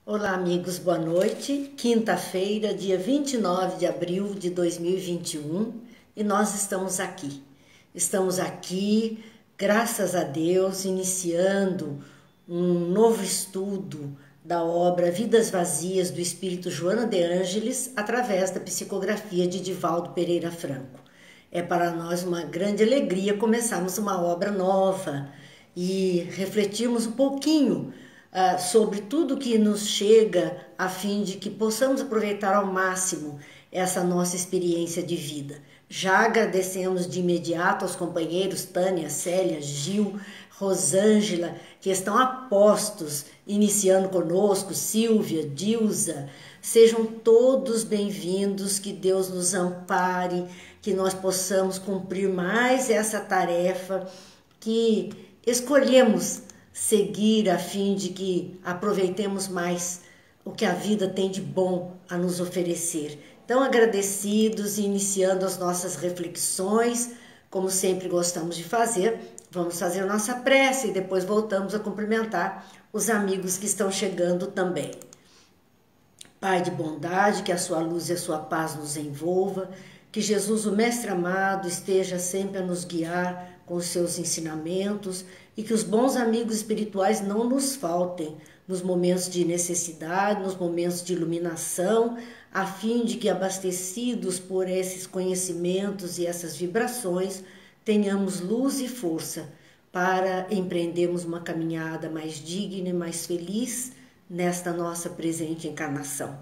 Olá, amigos, boa noite. Quinta-feira, dia 29 de abril de 2021, e nós estamos aqui. Estamos aqui, graças a Deus, iniciando um novo estudo da obra Vidas Vazias do Espírito Joana de Ângeles, através da psicografia de Divaldo Pereira Franco. É para nós uma grande alegria começarmos uma obra nova e refletirmos um pouquinho sobre tudo que nos chega, a fim de que possamos aproveitar ao máximo essa nossa experiência de vida. Já agradecemos de imediato aos companheiros Tânia, Célia, Gil, Rosângela, que estão a postos, iniciando conosco, Silvia, Dilza. Sejam todos bem-vindos, que Deus nos ampare, que nós possamos cumprir mais essa tarefa que escolhemos seguir, a fim de que aproveitemos mais o que a vida tem de bom a nos oferecer. Então, agradecidos e iniciando as nossas reflexões, como sempre gostamos de fazer, vamos fazer nossa prece e depois voltamos a cumprimentar os amigos que estão chegando também. Pai de bondade, que a sua luz e a sua paz nos envolva, que Jesus, o Mestre amado, esteja sempre a nos guiar com os seus ensinamentos e que os bons amigos espirituais não nos faltem nos momentos de necessidade, nos momentos de iluminação, a fim de que, abastecidos por esses conhecimentos e essas vibrações, tenhamos luz e força para empreendermos uma caminhada mais digna e mais feliz nesta nossa presente encarnação.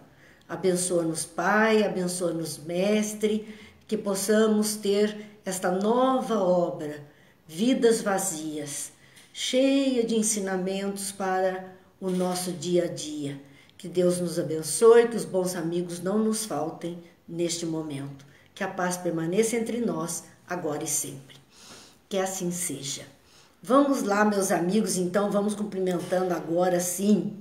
Abençoa-nos, Pai, abençoa-nos, Mestre, que possamos ter esta nova obra, Vidas Vazias, cheia de ensinamentos para o nosso dia a dia. Que Deus nos abençoe, que os bons amigos não nos faltem neste momento. Que a paz permaneça entre nós, agora e sempre. Que assim seja. Vamos lá, meus amigos, então vamos cumprimentando agora sim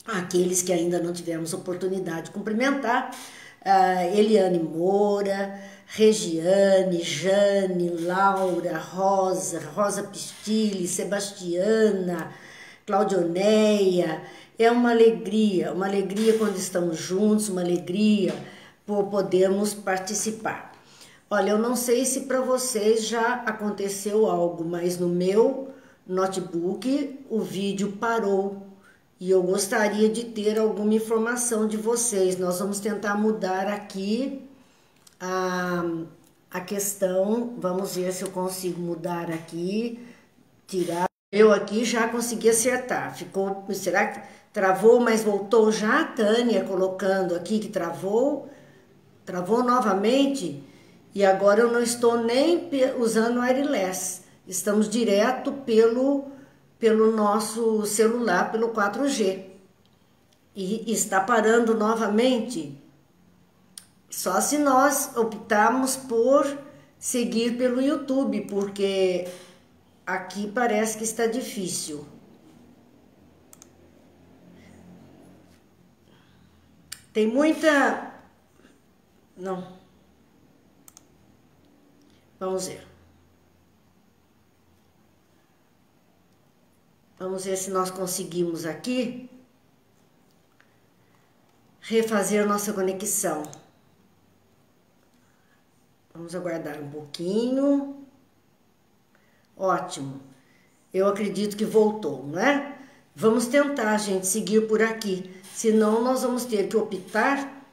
aqueles que ainda não tivemos oportunidade de cumprimentar. Eliane Moura, Regiane, Jane, Laura, Rosa Pistilli, Sebastiana, Claudioneia. É uma alegria quando estamos juntos, uma alegria por podermos participar. Olha, eu não sei se para vocês já aconteceu algo, mas no meu notebook o vídeo parou. E eu gostaria de ter alguma informação de vocês. Nós vamos tentar mudar aqui a questão. Vamos ver se eu consigo mudar aqui, tirar. Eu aqui já consegui acertar. Ficou, será que travou, mas voltou já? A Tânia colocando aqui que travou novamente. E agora eu não estou nem usando o wireless. Estamos direto pelo nosso celular, pelo 4G. E está parando novamente. Só se nós optarmos por seguir pelo YouTube, porque aqui parece que está difícil. Tem muita... Não. Vamos ver. Vamos ver se nós conseguimos aqui refazer nossa conexão. Vamos aguardar um pouquinho. Ótimo. Eu acredito que voltou, não é? Vamos tentar, gente, seguir por aqui. Senão nós vamos ter que optar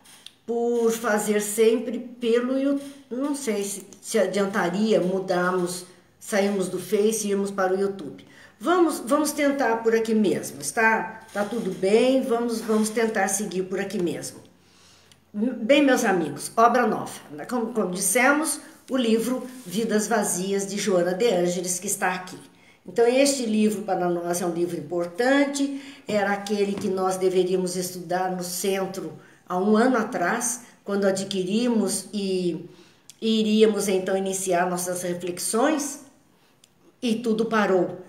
por fazer sempre pelo YouTube. Não sei se adiantaria mudarmos, sairmos do Face e irmos para o YouTube. Vamos tentar por aqui mesmo, está tudo bem, vamos tentar seguir por aqui mesmo. Bem, meus amigos, obra nova, como dissemos, o livro Vidas Vazias de Joana de Ângeles, que está aqui. Então, este livro para nós é um livro importante, era aquele que nós deveríamos estudar no centro há um ano atrás, quando adquirimos e iríamos então iniciar nossas reflexões, e tudo parou.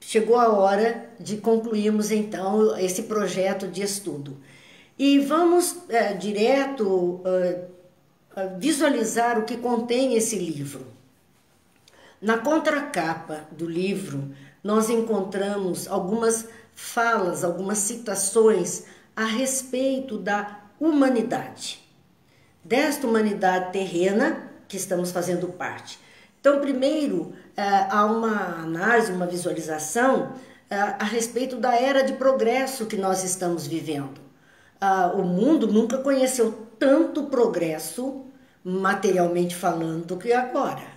Chegou a hora de concluirmos então esse projeto de estudo. E vamos direto visualizar o que contém esse livro. Na contracapa do livro, nós encontramos algumas falas, algumas citações a respeito da humanidade, desta humanidade terrena que estamos fazendo parte. Então, primeiro, há uma análise, uma visualização a respeito da era de progresso que nós estamos vivendo. O mundo nunca conheceu tanto progresso, materialmente falando, do que agora.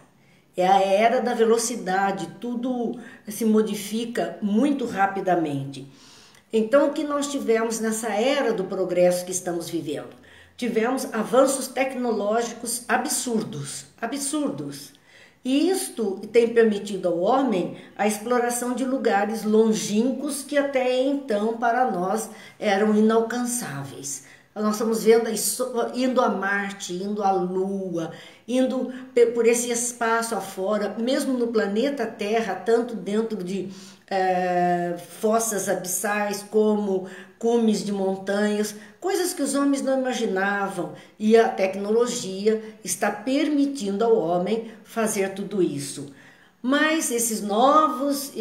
É a era da velocidade, tudo se modifica muito rapidamente. Então, o que nós tivemos nessa era do progresso que estamos vivendo? Tivemos avanços tecnológicos absurdos. E isto tem permitido ao homem a exploração de lugares longínquos que até então para nós eram inalcançáveis. Nós estamos vendo indo a Marte, indo à Lua, indo por esse espaço afora, mesmo no planeta Terra, tanto dentro de fossas abissais como cumes de montanhas, coisas que os homens não imaginavam, e a tecnologia está permitindo ao homem fazer tudo isso. Mas esses novos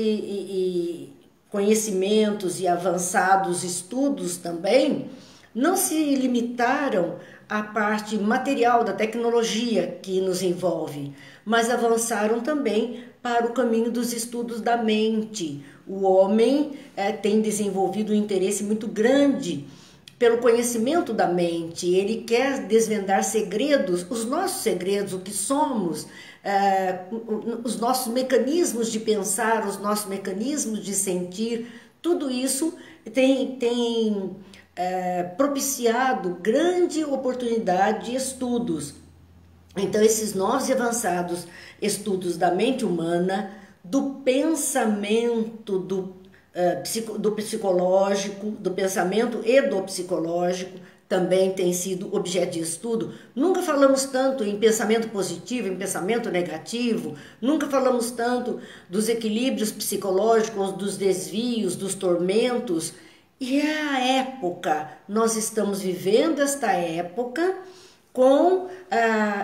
conhecimentos e avançados estudos também não se limitaram à parte material da tecnologia que nos envolve, mas avançaram também para o caminho dos estudos da mente. O homem tem desenvolvido um interesse muito grande pelo conhecimento da mente. Ele quer desvendar segredos, os nossos segredos, o que somos, os nossos mecanismos de pensar, os nossos mecanismos de sentir. Tudo isso tem propiciado grande oportunidade de estudos. Então, esses novos e avançados estudos da mente humana, do pensamento, do psicológico, do pensamento e do psicológico, também tem sido objeto de estudo. Nunca falamos tanto em pensamento positivo, em pensamento negativo, nunca falamos tanto dos equilíbrios psicológicos, dos desvios, dos tormentos. E é a época, nós estamos vivendo esta época com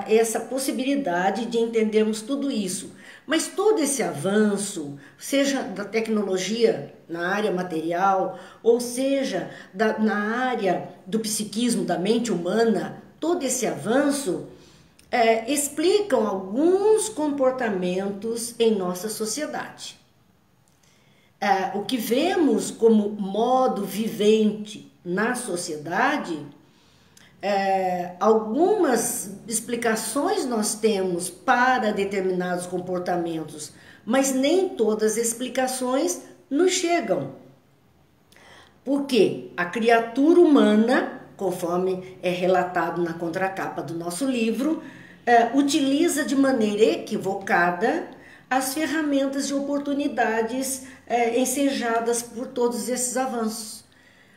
essa possibilidade de entendermos tudo isso. Mas todo esse avanço, seja da tecnologia na área material, ou seja na área do psiquismo, da mente humana, todo esse avanço explicam alguns comportamentos em nossa sociedade. O que vemos como modo vivente na sociedade, algumas explicações nós temos para determinados comportamentos, mas nem todas as explicações nos chegam. Porque a criatura humana, conforme é relatado na contracapa do nosso livro, utiliza de maneira equivocada as ferramentas de oportunidades ensejadas por todos esses avanços.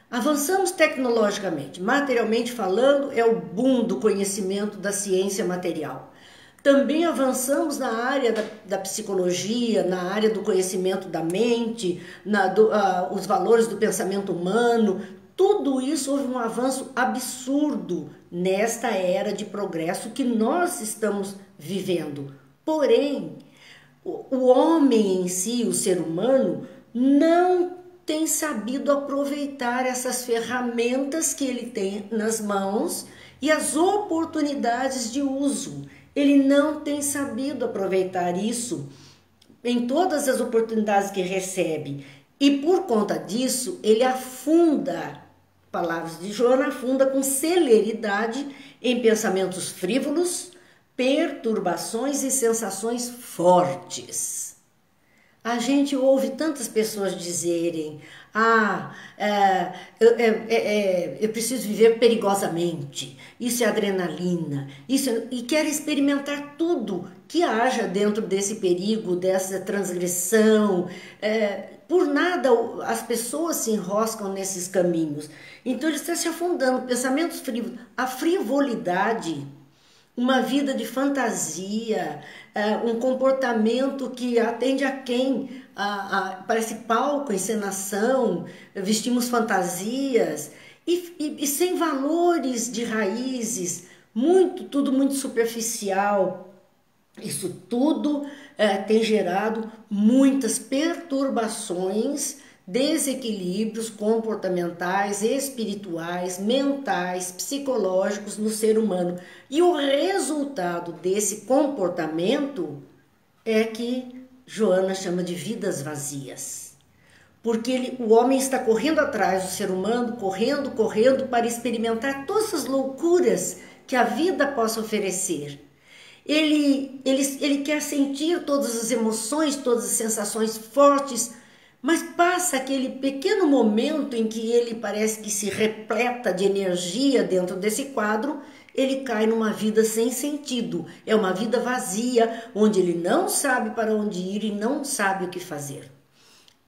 Avançamos tecnologicamente, materialmente falando, é o boom do conhecimento da ciência material. Também avançamos na área da psicologia, na área do conhecimento da mente, os valores do pensamento humano. Tudo isso houve um avanço absurdo nesta era de progresso que nós estamos vivendo. Porém, o homem em si, o ser humano, não tem sabido aproveitar essas ferramentas que ele tem nas mãos e as oportunidades de uso. Ele não tem sabido aproveitar isso em todas as oportunidades que recebe. E por conta disso, ele afunda, palavras de Joana, afunda com celeridade em pensamentos frívolos, perturbações e sensações fortes. A gente ouve tantas pessoas dizerem: eu preciso viver perigosamente, isso é adrenalina, e querem experimentar tudo que haja dentro desse perigo, dessa transgressão. Por nada as pessoas se enroscam nesses caminhos. Então eles estão se afundando, pensamentos frívolos, a frivolidade, uma vida de fantasia, um comportamento que atende a quem? Parece palco, encenação, vestimos fantasias e sem valores de raízes, tudo muito superficial. Isso tudo tem gerado muitas perturbações desequilíbrios comportamentais, espirituais, mentais, psicológicos no ser humano. E o resultado desse comportamento é que Joana chama de vidas vazias. Porque o homem está correndo atrás do ser humano, correndo para experimentar todas as loucuras que a vida possa oferecer. Ele quer sentir todas as emoções, todas as sensações fortes, mas passa aquele pequeno momento em que ele parece que se repleta de energia dentro desse quadro, ele cai numa vida sem sentido. É uma vida vazia, onde ele não sabe para onde ir e não sabe o que fazer.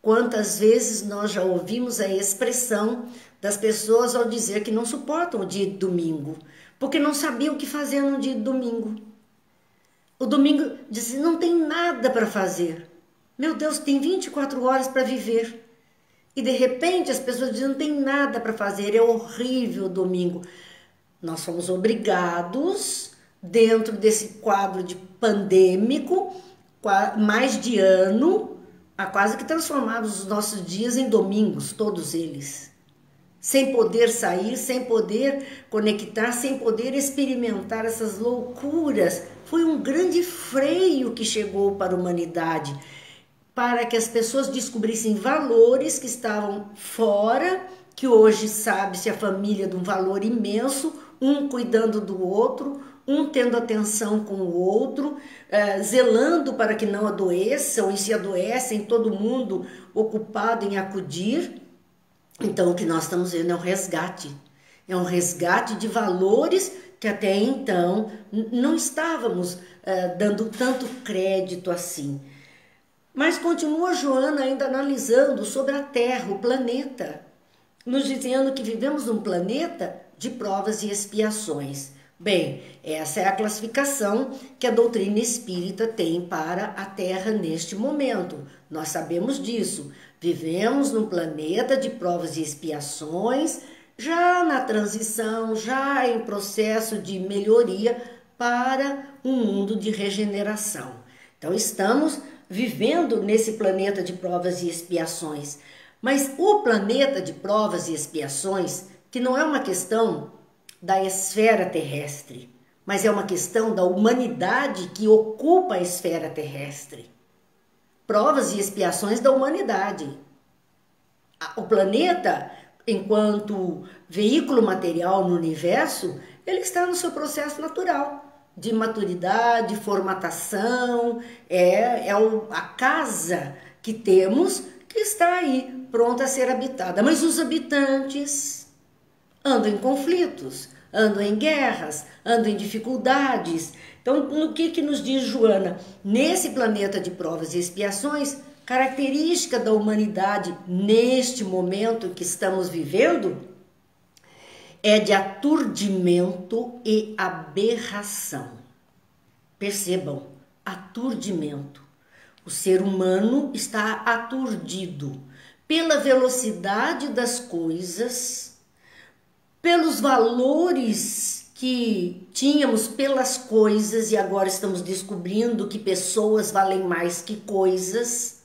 Quantas vezes nós já ouvimos a expressão das pessoas ao dizer que não suportam o dia de domingo, porque não sabiam o que fazer no dia de domingo. O domingo diz, não tem nada para fazer. Meu Deus, tem 24 horas para viver. E de repente as pessoas dizem, não tem nada para fazer, é horrível o domingo. Nós somos obrigados, dentro desse quadro de pandêmico, mais de ano, a quase que transformar os nossos dias em domingos, todos eles. Sem poder sair, sem poder conectar, sem poder experimentar essas loucuras. Foi um grande freio que chegou para a humanidade, para que as pessoas descobrissem valores que estavam fora, que hoje sabe-se a família de um valor imenso, um cuidando do outro, um tendo atenção com o outro, zelando para que não adoeçam, e se adoecem, todo mundo ocupado em acudir. Então, o que nós estamos vendo é um resgate de valores que até então não estávamos dando tanto crédito assim. Mas continua Joana ainda analisando sobre a Terra, o planeta, nos dizendo que vivemos num planeta de provas e expiações. Bem, essa é a classificação que a doutrina espírita tem para a Terra neste momento. Nós sabemos disso. Vivemos num planeta de provas e expiações, já na transição, já em processo de melhoria para um mundo de regeneração. Então, estamos vivendo nesse planeta de provas e expiações. Mas o planeta de provas e expiações, que não é uma questão da esfera terrestre, mas é uma questão da humanidade que ocupa a esfera terrestre. Provas e expiações da humanidade. O planeta, enquanto veículo material no universo, ele está no seu processo natural de maturidade, formatação, a casa que temos que está aí, pronta a ser habitada. Mas os habitantes andam em conflitos, andam em guerras, andam em dificuldades. Então, o que nos diz Joana? Nesse planeta de provas e expiações, característica da humanidade neste momento que estamos vivendo é de aturdimento e aberração. Percebam, aturdimento. O ser humano está aturdido pela velocidade das coisas, pelos valores que tínhamos pelas coisas e agora estamos descobrindo que pessoas valem mais que coisas,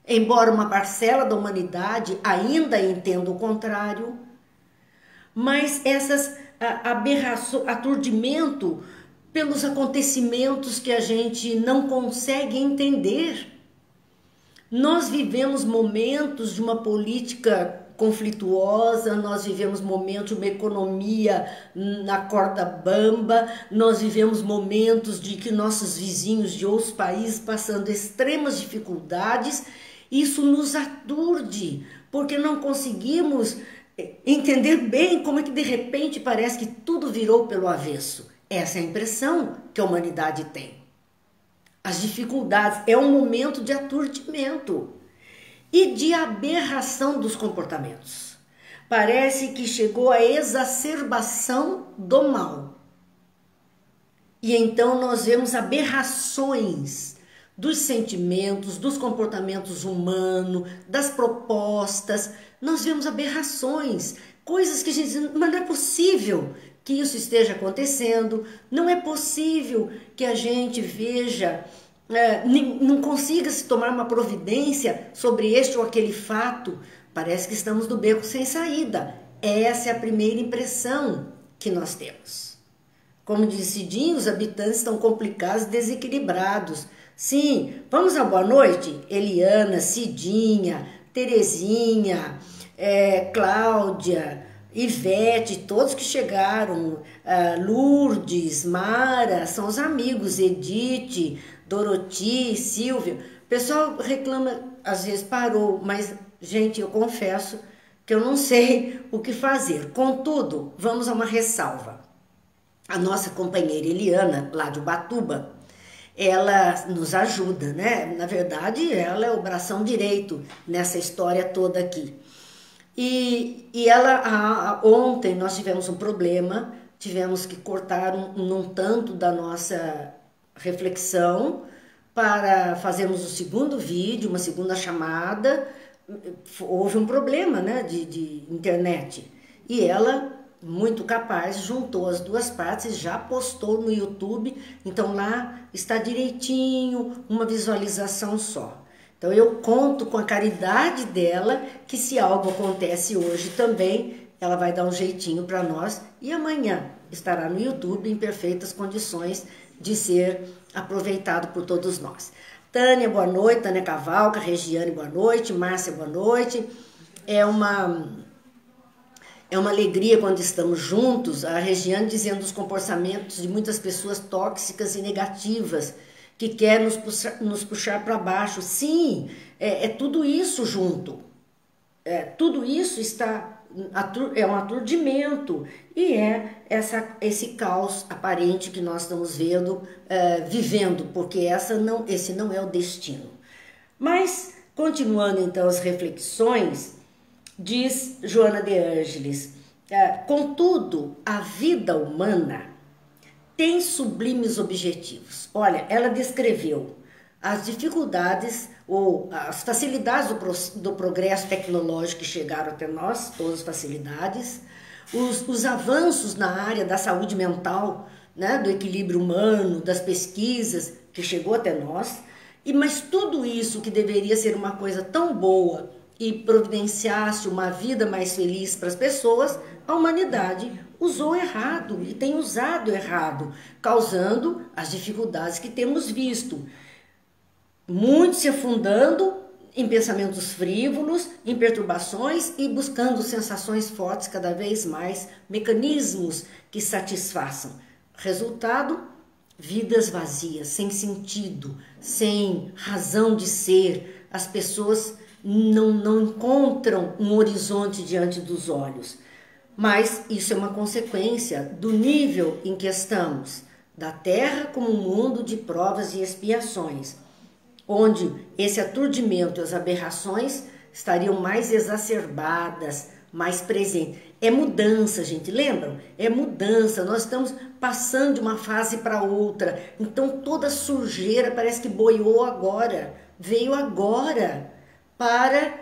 embora uma parcela da humanidade ainda entenda o contrário. Mas essas aberrações, aturdimento pelos acontecimentos que a gente não consegue entender. Nós vivemos momentos de uma política conflituosa, nós vivemos momentos de uma economia na corda bamba, nós vivemos momentos de que nossos vizinhos de outros países passando extremas dificuldades. Isso nos aturde, porque não conseguimos entender bem como é que de repente parece que tudo virou pelo avesso. Essa é a impressão que a humanidade tem. As dificuldades é um momento de aturdimento e de aberração dos comportamentos. Parece que chegou a exacerbação do mal. E então nós vemos aberrações dos sentimentos, dos comportamentos humanos, das propostas. Nós vemos aberrações, coisas que a gente diz, mas não é possível que isso esteja acontecendo, não é possível que a gente veja não consiga se tomar uma providência sobre este ou aquele fato, parece que estamos no beco sem saída. Essa é a primeira impressão que nós temos. Como disse Cidinho, os habitantes estão complicados e desequilibrados. Sim, vamos à boa noite? Eliana, Cidinha, Terezinha, Cláudia, Ivete, todos que chegaram, Lourdes, Mara, são os amigos, Edith, Doroti, Silvia. O pessoal reclama, às vezes parou, mas, gente, eu confesso que eu não sei o que fazer. Contudo, vamos a uma ressalva. A nossa companheira Eliana, lá de Ubatuba, ela nos ajuda, né? Na verdade, ela é o bração direito nessa história toda aqui. E ela, ontem nós tivemos um problema, tivemos que cortar um tanto da nossa reflexão para fazermos o segundo vídeo, uma segunda chamada. Houve um problema, né, de internet. E ela, muito capaz, juntou as duas partes e já postou no YouTube. Então lá está direitinho, uma visualização só. Então eu conto com a caridade dela, que se algo acontece hoje também, ela vai dar um jeitinho para nós e amanhã estará no YouTube em perfeitas condições de ser aproveitado por todos nós. Tânia, boa noite. Tânia Cavalca, Regiane, boa noite. Márcia, boa noite. É uma alegria quando estamos juntos. A Regiane dizendo os comportamentos de muitas pessoas tóxicas e negativas, que quer nos puxar para baixo. Sim, é tudo isso junto. Tudo isso é um aturdimento e esse caos aparente que nós estamos vivendo, porque esse não é o destino. Mas, continuando então as reflexões, diz Joana de Ângeles, contudo, a vida humana tem sublimes objetivos. Olha, ela descreveu as dificuldades ou as facilidades do progresso tecnológico que chegaram até nós, todas as facilidades, os avanços na área da saúde mental, né, do equilíbrio humano, das pesquisas que chegou até nós, mas tudo isso que deveria ser uma coisa tão boa e providenciasse uma vida mais feliz para as pessoas, a humanidade usou errado e tem usado errado, causando as dificuldades que temos visto. Muitos se afundando em pensamentos frívolos, em perturbações e buscando sensações fortes cada vez mais, mecanismos que satisfaçam. Resultado, vidas vazias, sem sentido, sem razão de ser. As pessoas não encontram um horizonte diante dos olhos. Mas isso é uma consequência do nível em que estamos, da Terra como um mundo de provas e expiações, onde esse aturdimento e as aberrações estariam mais exacerbadas, mais presentes. É mudança, gente, lembram? É mudança, nós estamos passando de uma fase para outra, então toda sujeira parece que boiou agora, veio agora para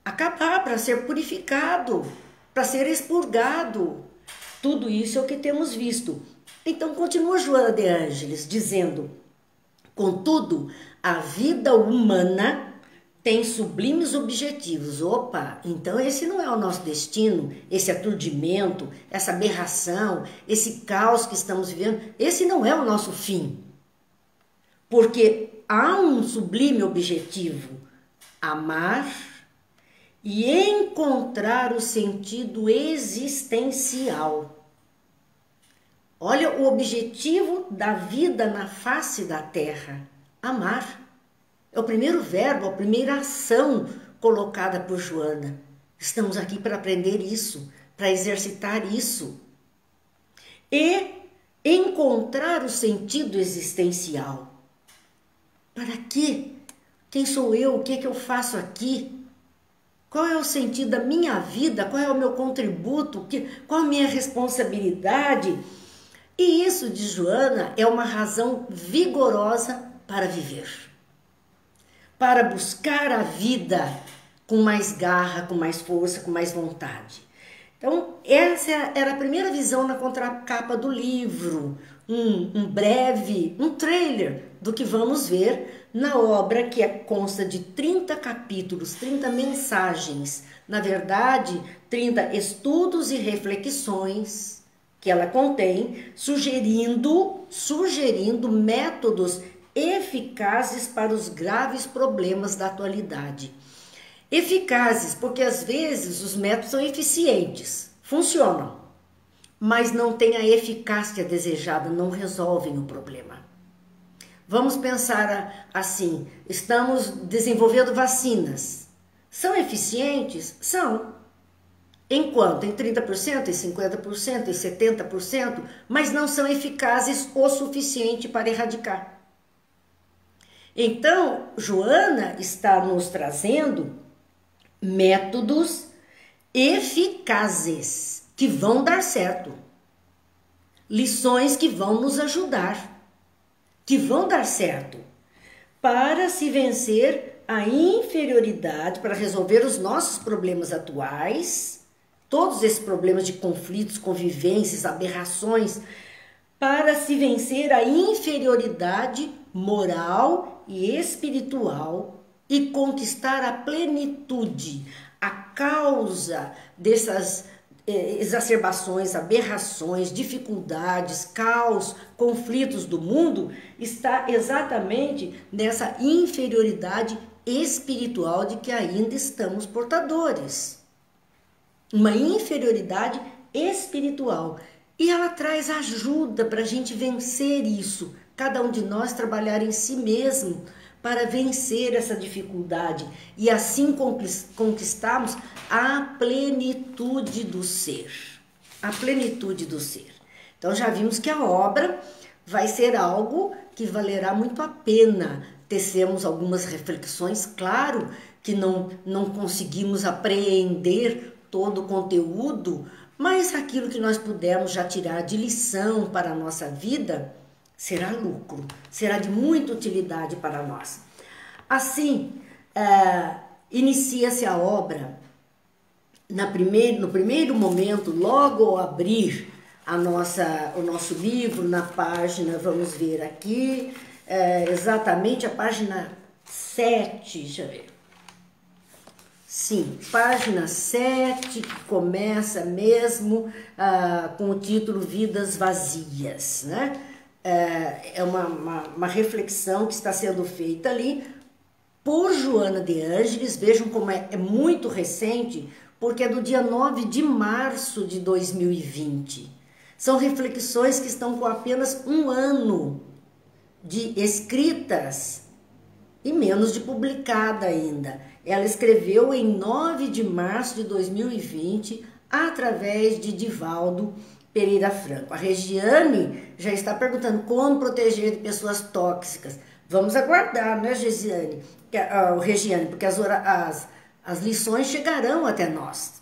acabar, para ser purificado, para ser expurgado. Tudo isso é o que temos visto. Então continua Joana de Ângeles dizendo, contudo, a vida humana tem sublimes objetivos. Opa, então esse não é o nosso destino, esse aturdimento, essa aberração, esse caos que estamos vivendo, esse não é o nosso fim. Porque há um sublime objetivo, amar e encontrar o sentido existencial. Olha o objetivo da vida na face da terra, amar. É o primeiro verbo, a primeira ação colocada por Joana. Estamos aqui para aprender isso, para exercitar isso. E encontrar o sentido existencial. Para quê? Quem sou eu? O que é que eu faço aqui? Qual é o sentido da minha vida? Qual é o meu contributo? Qual a minha responsabilidade? E isso, de Joana, é uma razão vigorosa para viver. Para buscar a vida com mais garra, com mais força, com mais vontade. Então, essa era a primeira visão na contracapa do livro. Um breve, um trailer do que vamos ver na obra que consta de 30 capítulos, 30 mensagens, na verdade, 30 estudos e reflexões que ela contém, sugerindo métodos eficazes para os graves problemas da atualidade. Eficazes, porque às vezes os métodos são eficientes, funcionam, mas não têm a eficácia desejada, não resolvem o problema. Vamos pensar assim, estamos desenvolvendo vacinas. São eficientes? São. Em quanto? Em 30%, em 50%, em 70%, mas não são eficazes o suficiente para erradicar. Então, Joana está nos trazendo métodos eficazes que vão dar certo. Lições que vão nos ajudar, que vão dar certo para se vencer a inferioridade, para resolver os nossos problemas atuais, todos esses problemas de conflitos, convivências, aberrações, para se vencer a inferioridade moral e espiritual e conquistar a plenitude. A causa dessas exacerbações, aberrações, dificuldades, caos, conflitos do mundo está exatamente nessa inferioridade espiritual de que ainda estamos portadores. Uma inferioridade espiritual. E ela traz ajuda para a gente vencer isso. Cada um de nós trabalhar em si mesmo para vencer essa dificuldade e assim conquistarmos a plenitude do ser. A plenitude do ser. Então já vimos que a obra vai ser algo que valerá muito a pena. Tecemos algumas reflexões, claro que não conseguimos apreender todo o conteúdo, mas aquilo que nós pudermos já tirar de lição para a nossa vida será lucro, será de muita utilidade para nós. Assim, inicia-se a obra no primeiro momento, logo ao abrir o nosso livro, na página, vamos ver aqui, exatamente a página 7, deixa eu ver. Sim, página 7, que começa mesmo com o título Vidas Vazias, né? É uma reflexão que está sendo feita ali por Joana de Ângeles. Vejam como é muito recente, porque é do dia 9 de março de 2020. São reflexões que estão com apenas um ano de escritas e menos de publicada ainda. Ela escreveu em 9 de março de 2020, através de Divaldo Pereira Franco. A Regiane já está perguntando como proteger de pessoas tóxicas. Vamos aguardar, né, Regiane? Porque as lições chegarão até nós.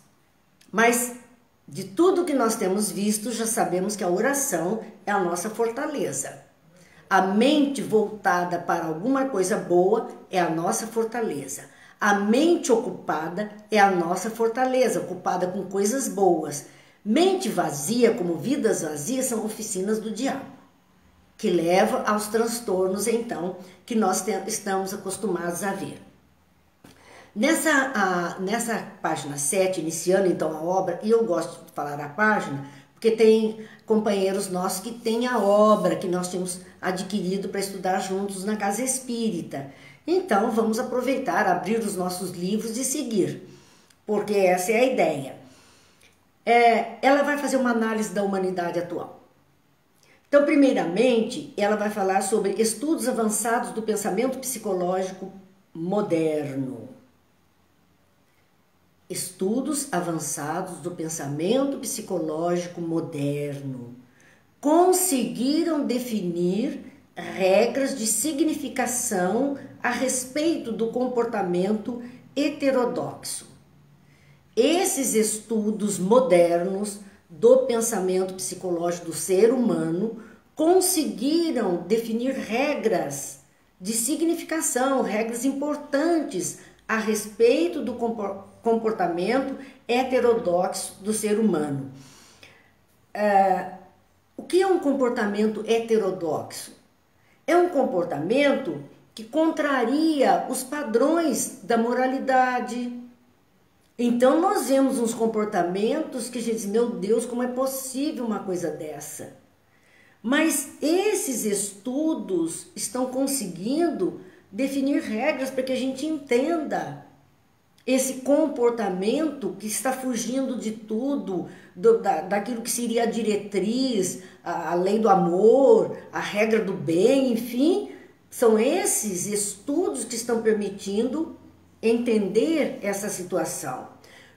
Mas de tudo que nós temos visto, já sabemos que a oração é a nossa fortaleza. A mente voltada para alguma coisa boa é a nossa fortaleza. A mente ocupada é a nossa fortaleza, ocupada com coisas boas. Mente vazia, como vidas vazias, são oficinas do diabo, que leva aos transtornos, então, que nós estamos acostumados a ver. Nessa página 7, iniciando então a obra, e eu gosto de falar a página, porque tem companheiros nossos que têm a obra que nós temos adquirido para estudar juntos na Casa Espírita. Então, vamos aproveitar, abrir os nossos livros e seguir, porque essa é a ideia. Ela vai fazer uma análise da humanidade atual. Então, primeiramente, ela vai falar sobre estudos avançados do pensamento psicológico moderno. Estudos avançados do pensamento psicológico moderno conseguiram definir regras de significação a respeito do comportamento heterodoxo. Esses estudos modernos do pensamento psicológico do ser humano conseguiram definir regras de significação, regras importantes a respeito do comportamento heterodoxo do ser humano. O que é um comportamento heterodoxo? é um comportamento que contraria os padrões da moralidade. Então nós vemos uns comportamentos que a gente diz, meu Deus, como é possível uma coisa dessa? Mas esses estudos estão conseguindo definir regras para que a gente entenda esse comportamento que está fugindo de tudo, daquilo que seria a diretriz, a lei do amor, a regra do bem, enfim, são esses estudos que estão permitindo entender essa situação.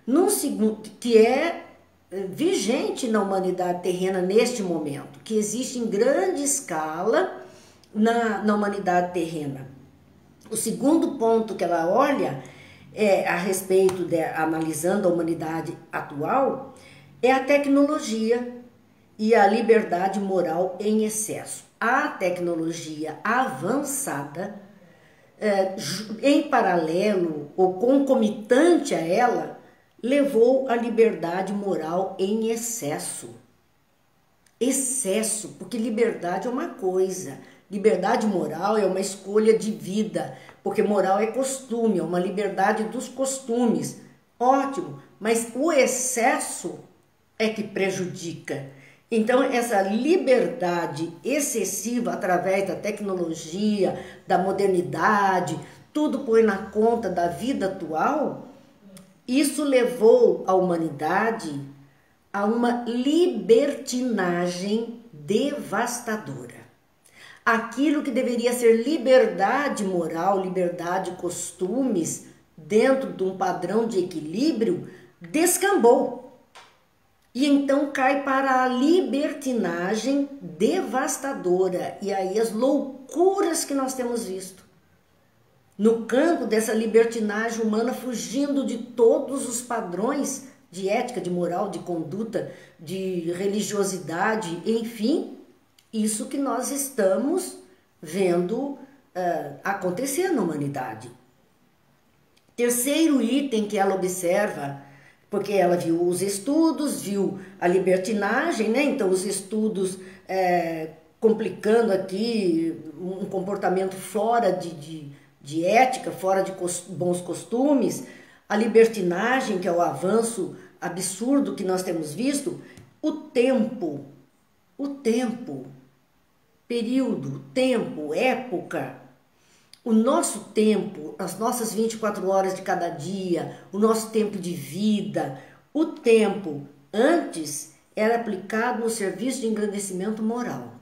Num segundo, que é vigente na humanidade terrena neste momento, que existe em grande escala na humanidade terrena. O segundo ponto que ela olha a respeito analisando a humanidade atual, é a tecnologia e a liberdade moral em excesso. A tecnologia avançada, em paralelo ou concomitante a ela, levou a liberdade moral em excesso. Excesso, porque liberdade é uma coisa, liberdade moral é uma escolha de vida, porque moral é costume, é uma liberdade dos costumes. Ótimo, mas o excesso é que prejudica. Então, essa liberdade excessiva através da tecnologia, da modernidade, tudo põe na conta da vida atual, isso levou a humanidade a uma libertinagem devastadora. Aquilo que deveria ser liberdade moral, liberdade de costumes, dentro de um padrão de equilíbrio, descambou. E então cai para a libertinagem devastadora. E aí as loucuras que nós temos visto. No campo dessa libertinagem humana, fugindo de todos os padrões de ética, de moral, de conduta, de religiosidade, enfim, isso que nós estamos vendo acontecer na humanidade. Terceiro item que ela observa, porque ela viu os estudos, viu a libertinagem, né? Então os estudos complicando aqui um comportamento fora de ética, fora de bons costumes, a libertinagem, que é o avanço absurdo que nós temos visto, o tempo, período, tempo, época, o nosso tempo, as nossas 24 horas de cada dia, o nosso tempo de vida, o tempo antes era aplicado no serviço de engrandecimento moral.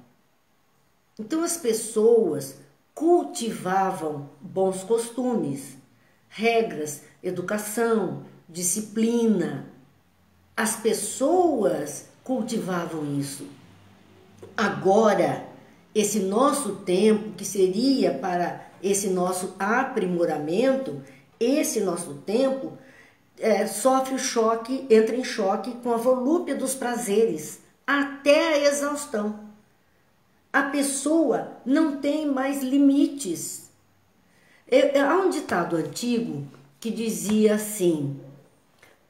Então as pessoas cultivavam bons costumes, regras, educação, disciplina. As pessoas cultivavam isso. Agora, esse nosso tempo, que seria para esse nosso aprimoramento, esse nosso tempo sofre o choque, entra em choque com a volúpia dos prazeres, até a exaustão. A pessoa não tem mais limites. Há um ditado antigo que dizia assim: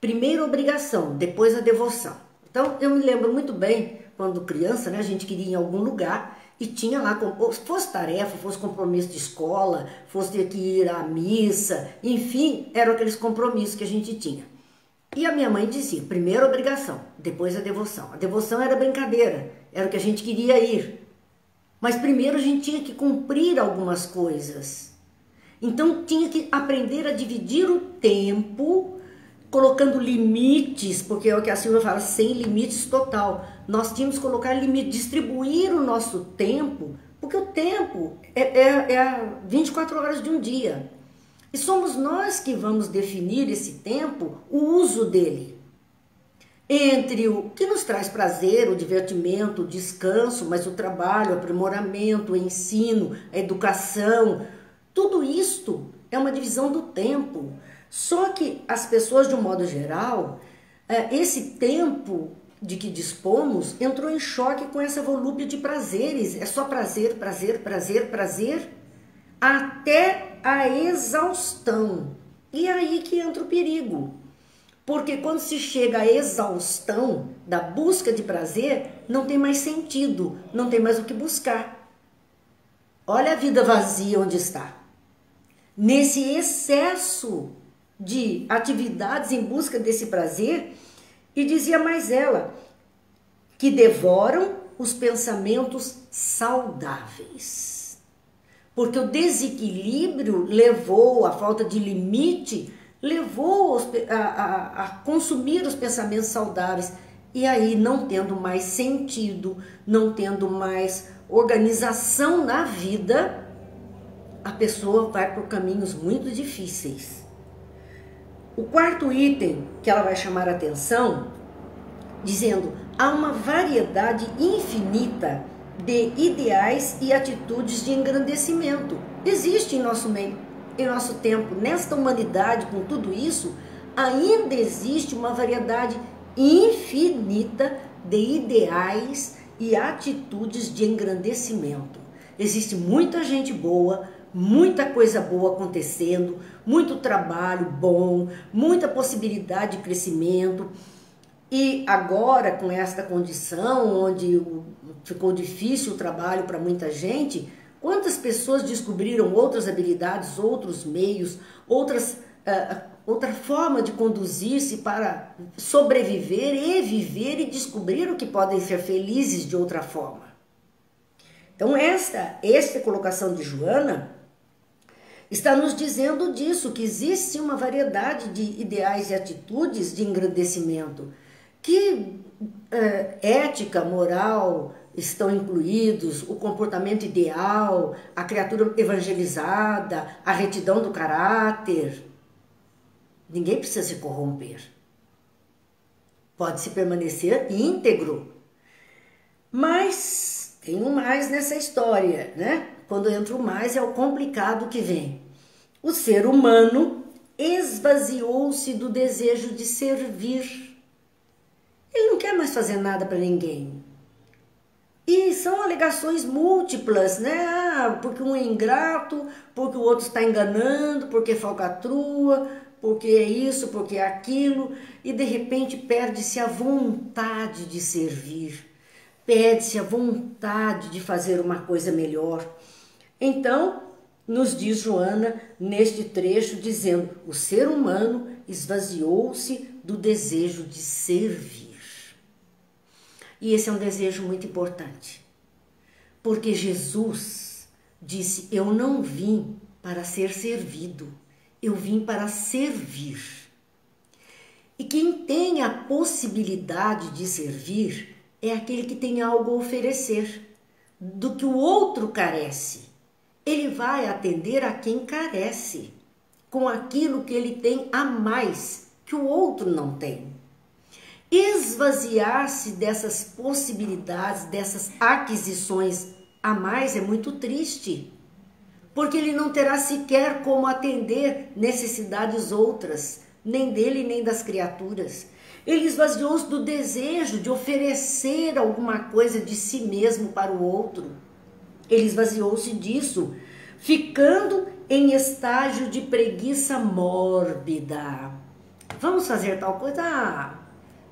primeiro obrigação, depois a devoção. Então, eu me lembro muito bem, quando criança, né, a gente queria ir em algum lugar e tinha lá, fosse tarefa, fosse compromisso de escola, fosse ter que ir à missa, enfim, eram aqueles compromissos que a gente tinha. E a minha mãe dizia, primeiro obrigação, depois a devoção. A devoção era brincadeira, era o que a gente queria ir. Mas primeiro a gente tinha que cumprir algumas coisas. Então tinha que aprender a dividir o tempo, colocando limites, porque é o que a Silvia fala, sem limites total. Nós tínhamos que colocar limite, distribuir o nosso tempo, porque o tempo é 24 horas de um dia. E somos nós que vamos definir esse tempo, o uso dele. Entre o que nos traz prazer, o divertimento, o descanso, mas o trabalho, o aprimoramento, o ensino, a educação, tudo isto é uma divisão do tempo. Só que as pessoas, de um modo geral, esse tempo de que dispomos entrou em choque com essa volúpia de prazeres. É só prazer, prazer, prazer, prazer, até a exaustão. E é aí que entra o perigo. Porque quando se chega à exaustão da busca de prazer, não tem mais sentido, não tem mais o que buscar. Olha a vida vazia onde está. Nesse excesso de atividades em busca desse prazer, e dizia mais ela, que devoram os pensamentos saudáveis. Porque o desequilíbrio levou, a falta de limite, levou a consumir os pensamentos saudáveis. E aí, não tendo mais sentido, não tendo mais organização na vida, a pessoa vai por caminhos muito difíceis. O quarto item que ela vai chamar a atenção, dizendo, há uma variedade infinita de ideais e atitudes de engrandecimento. Existe em nosso meio, em nosso tempo, nesta humanidade, com tudo isso, ainda existe uma variedade infinita de ideais e atitudes de engrandecimento. Existe muita gente boa, muita coisa boa acontecendo, muito trabalho bom, muita possibilidade de crescimento. E agora, com esta condição, onde ficou difícil o trabalho para muita gente, quantas pessoas descobriram outras habilidades, outros meios, outra forma de conduzir-se para sobreviver e viver e descobrir o que podem ser felizes de outra forma. Então, esta colocação de Joana está nos dizendo disso, que existe uma variedade de ideais e atitudes de engrandecimento, que ética, moral estão incluídos, o comportamento ideal, a criatura evangelizada, a retidão do caráter. Ninguém precisa se corromper. Pode-se permanecer íntegro. Mas tem um mais nessa história, né? Quando entra o mais é o complicado que vem. O ser humano esvaziou-se do desejo de servir. Ele não quer mais fazer nada para ninguém. E são alegações múltiplas, né? Porque um é ingrato, porque o outro está enganando, porque falcatrua, porque é isso, porque é aquilo. E de repente perde-se a vontade de servir. Perde-se a vontade de fazer uma coisa melhor. Então, nos diz Joana, neste trecho, dizendo, o ser humano esvaziou-se do desejo de servir. E esse é um desejo muito importante, porque Jesus disse, eu não vim para ser servido, eu vim para servir. E quem tem a possibilidade de servir é aquele que tem algo a oferecer, do que o outro carece. Ele vai atender a quem carece, com aquilo que ele tem a mais, que o outro não tem. Esvaziar-se dessas possibilidades, dessas aquisições a mais é muito triste, porque ele não terá sequer como atender necessidades outras, nem dele nem das criaturas. Ele esvaziou-se do desejo de oferecer alguma coisa de si mesmo para o outro. Ele esvaziou-se disso, ficando em estágio de preguiça mórbida. Vamos fazer tal coisa?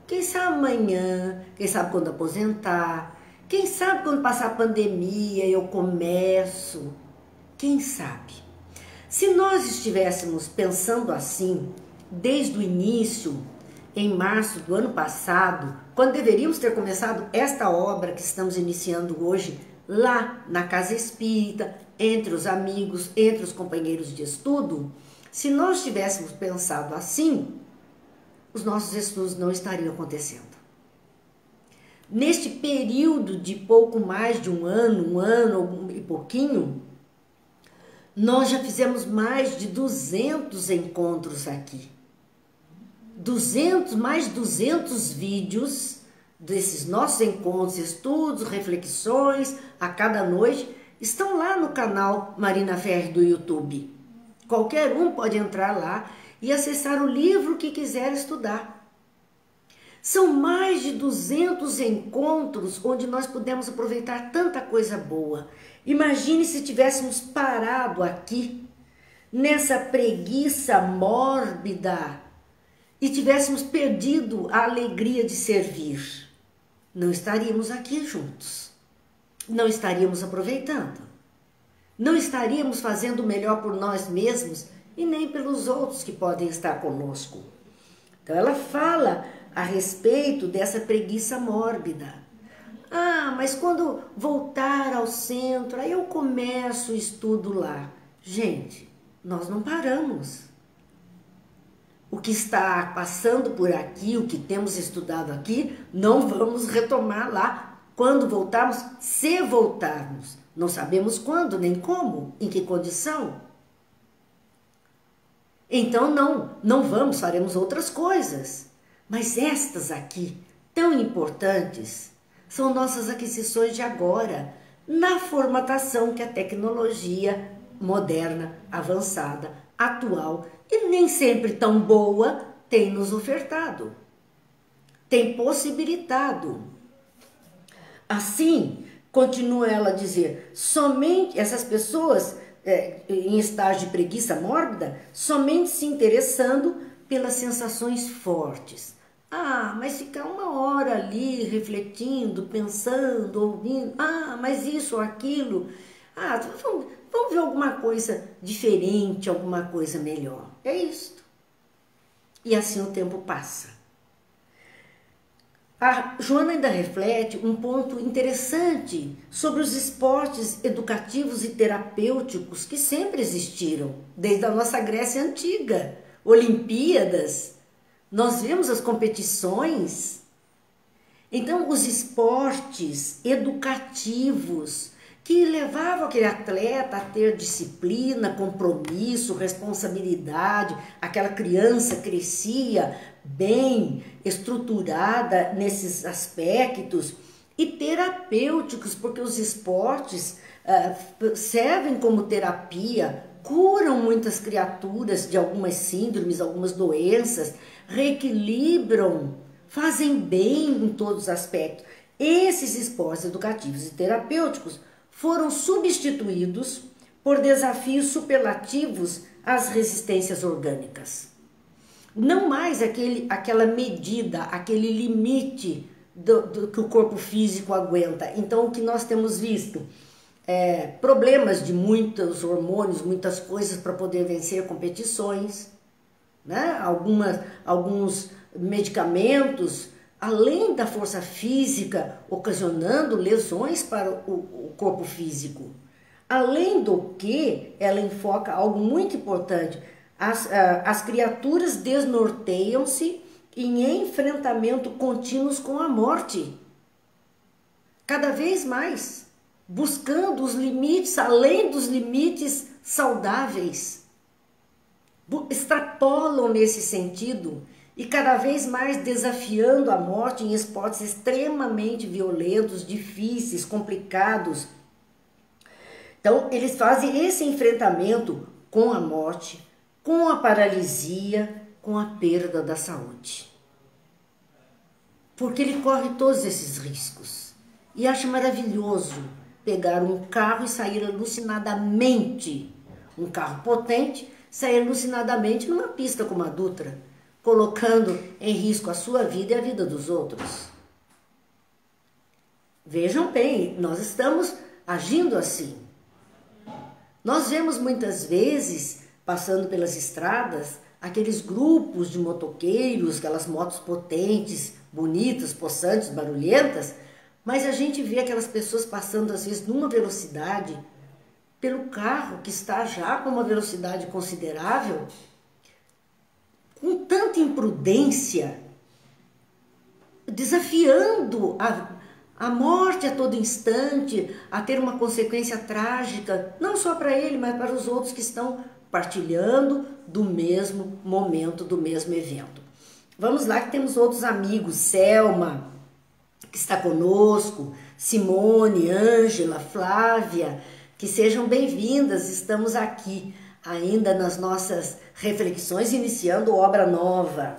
Quem sabe amanhã, quem sabe quando aposentar, quem sabe quando passar a pandemia eu começo, quem sabe? Se nós estivéssemos pensando assim, desde o início, em março do ano passado, quando deveríamos ter começado esta obra que estamos iniciando hoje, lá na Casa Espírita, entre os amigos, entre os companheiros de estudo, se nós tivéssemos pensado assim, os nossos estudos não estariam acontecendo. Neste período de pouco mais de um ano e pouquinho, nós já fizemos mais de 200 encontros aqui. Mais de 200 vídeos desses nossos encontros, estudos, reflexões, a cada noite, estão lá no canal Marina Ferri do YouTube. Qualquer um pode entrar lá e acessar o livro que quiser estudar. São mais de 200 encontros onde nós pudemos aproveitar tanta coisa boa. Imagine se tivéssemos parado aqui, nessa preguiça mórbida, e tivéssemos perdido a alegria de servir. Não estaríamos aqui juntos. Não estaríamos aproveitando. Não estaríamos fazendo o melhor por nós mesmos e nem pelos outros que podem estar conosco. Então ela fala a respeito dessa preguiça mórbida. Ah, mas quando voltar ao centro, aí eu começo o estudo lá. Gente, nós não paramos. O que está passando por aqui, o que temos estudado aqui, não vamos retomar lá quando voltarmos, se voltarmos. Não sabemos quando, nem como, em que condição. Então não vamos, faremos outras coisas. Mas estas aqui, tão importantes, são nossas aquisições de agora, na formatação que a tecnologia moderna, avançada, atual e nem sempre tão boa tem nos ofertado, tem possibilitado. Assim, continua ela a dizer, somente essas pessoas em estágio de preguiça mórbida, somente se interessando pelas sensações fortes. Ah, mas ficar uma hora ali refletindo, pensando, ouvindo, mas isso ou aquilo, vamos ver alguma coisa diferente, alguma coisa melhor. É isto. E assim o tempo passa. A Joana ainda reflete um ponto interessante sobre os esportes educativos e terapêuticos que sempre existiram, desde a nossa Grécia Antiga, Olimpíadas. Nós vemos as competições. Então, os esportes educativos que levavam aquele atleta a ter disciplina, compromisso, responsabilidade, aquela criança crescia bem estruturada nesses aspectos, e terapêuticos, porque os esportes servem como terapia, curam muitas criaturas de algumas síndromes, algumas doenças, reequilibram, fazem bem em todos os aspectos. Esses esportes educativos e terapêuticos foram substituídos por desafios superlativos às resistências orgânicas. Não mais aquela medida, aquele limite que o corpo físico aguenta. Então, o que nós temos visto problemas de muitos hormônios, muitas coisas para poder vencer competições, né? Alguns medicamentos, além da força física, ocasionando lesões para o corpo físico. Além do que, ela enfoca algo muito importante. As criaturas desnorteiam-se em enfrentamento contínuos com a morte. Cada vez mais, buscando os limites, além dos limites saudáveis. Extrapolam nesse sentido e cada vez mais desafiando a morte em esportes extremamente violentos, difíceis, complicados. Então, eles fazem esse enfrentamento com a morte, com a paralisia, com a perda da saúde. Porque ele corre todos esses riscos. E acha maravilhoso pegar um carro e sair alucinadamente, um carro potente, sair alucinadamente numa pista como a Dutra, colocando em risco a sua vida e a vida dos outros. Vejam bem, nós estamos agindo assim. Nós vemos muitas vezes, passando pelas estradas, aqueles grupos de motoqueiros, aquelas motos potentes, bonitas, possantes, barulhentas, mas a gente vê aquelas pessoas passando às vezes numa velocidade pelo carro que está já com uma velocidade considerável, com tanta imprudência, desafiando a morte a todo instante, a ter uma consequência trágica, não só para ele, mas para os outros que estão partilhando do mesmo momento, do mesmo evento. Vamos lá que temos outros amigos, Selma, que está conosco, Simone, Ângela, Flávia, que sejam bem-vindas, estamos aqui ainda nas nossas reflexões, iniciando obra nova.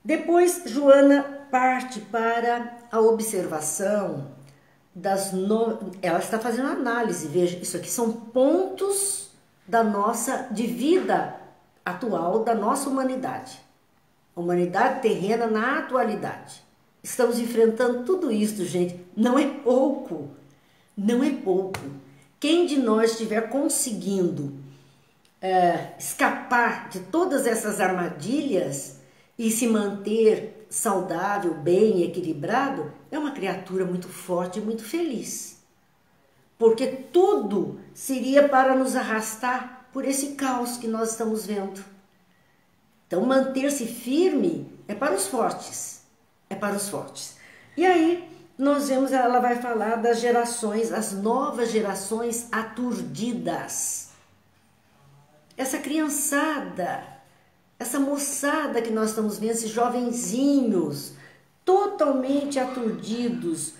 Depois, Joana parte para a observação ela está fazendo análise, veja, isso aqui são pontos de vida atual da nossa humanidade. Humanidade terrena na atualidade. Estamos enfrentando tudo isso, gente. Não é pouco. Não é pouco. quem de nós estiver conseguindo escapar de todas essas armadilhas e se manter saudável, bem, equilibrado, é uma criatura muito forte e muito feliz. Porque tudo seria para nos arrastar por esse caos que nós estamos vendo. Então, manter-se firme é para os fortes. É para os fortes. E aí, nós vemos, ela vai falar das gerações, as novas gerações aturdidas. Essa criançada, essa moçada que nós estamos vendo, esses jovenzinhos, totalmente aturdidos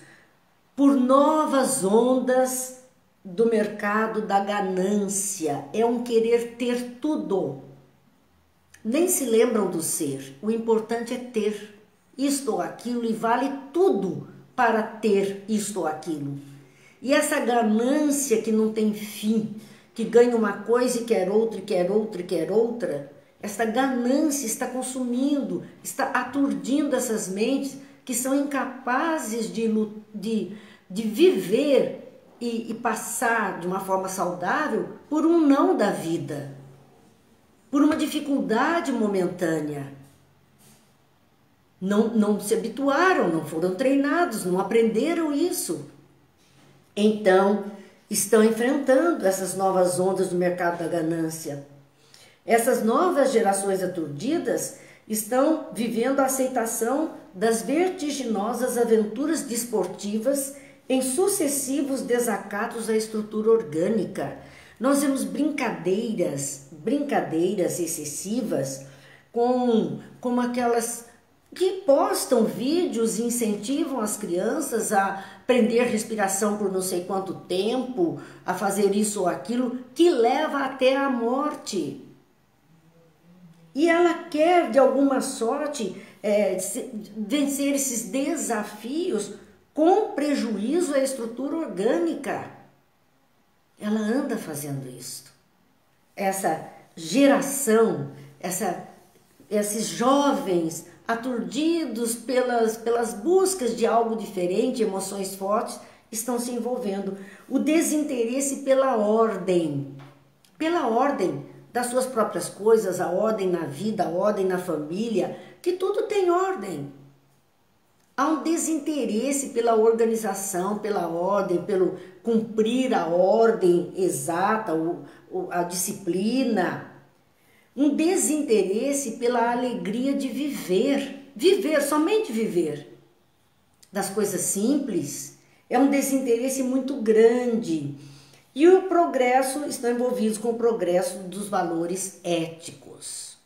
por novas ondas do mercado da ganância. É um querer ter tudo. Nem se lembram do ser. O importante é ter isto ou aquilo e vale tudo para ter isto ou aquilo. E essa ganância que não tem fim, que ganha uma coisa e quer outra, e quer outra, e quer outra, essa ganância está consumindo, está aturdindo essas mentes que são incapazes de viver e passar de uma forma saudável por um não da vida, por uma dificuldade momentânea. Não se habituaram, não foram treinados, não aprenderam isso. Então, estão enfrentando essas novas ondas do mercado da ganância. Essas novas gerações aturdidas estão vivendo a aceitação das vertiginosas aventuras desportivas em sucessivos desacatos à estrutura orgânica. Nós vemos brincadeiras excessivas como aquelas que postam vídeos e incentivam as crianças a aprender respiração por não sei quanto tempo, a fazer isso ou aquilo, que leva até a morte. E ela quer, de alguma sorte, vencer esses desafios com prejuízo à estrutura orgânica. Ela anda fazendo isso. Essa geração, esses jovens aturdidos pelas buscas de algo diferente, emoções fortes, estão se envolvendo. O desinteresse pela ordem das suas próprias coisas, a ordem na vida, a ordem na família, que tudo tem ordem. Há um desinteresse pela organização, pela ordem, pelo cumprir a ordem exata, a disciplina. Um desinteresse pela alegria de viver, somente viver. Das coisas simples, é um desinteresse muito grande. E o progresso, estão envolvidos com o progresso dos valores éticos.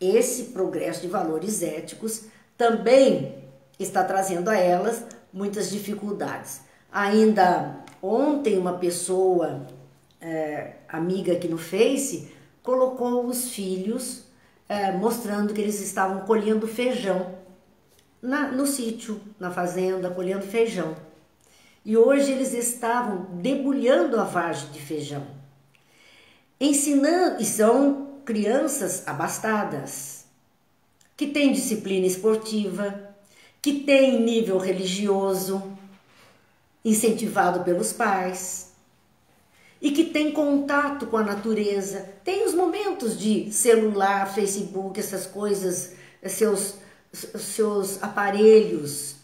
Esse progresso de valores éticos também está trazendo a elas muitas dificuldades. Ainda ontem uma pessoa, amiga aqui no Face, colocou os filhos mostrando que eles estavam colhendo feijão no sítio, na fazenda, colhendo feijão. E hoje eles estavam debulhando a vagem de feijão, ensinando, e são crianças abastadas, que têm disciplina esportiva, que têm nível religioso, incentivado pelos pais, e que têm contato com a natureza, tem os momentos de celular, Facebook, essas coisas, seus aparelhos,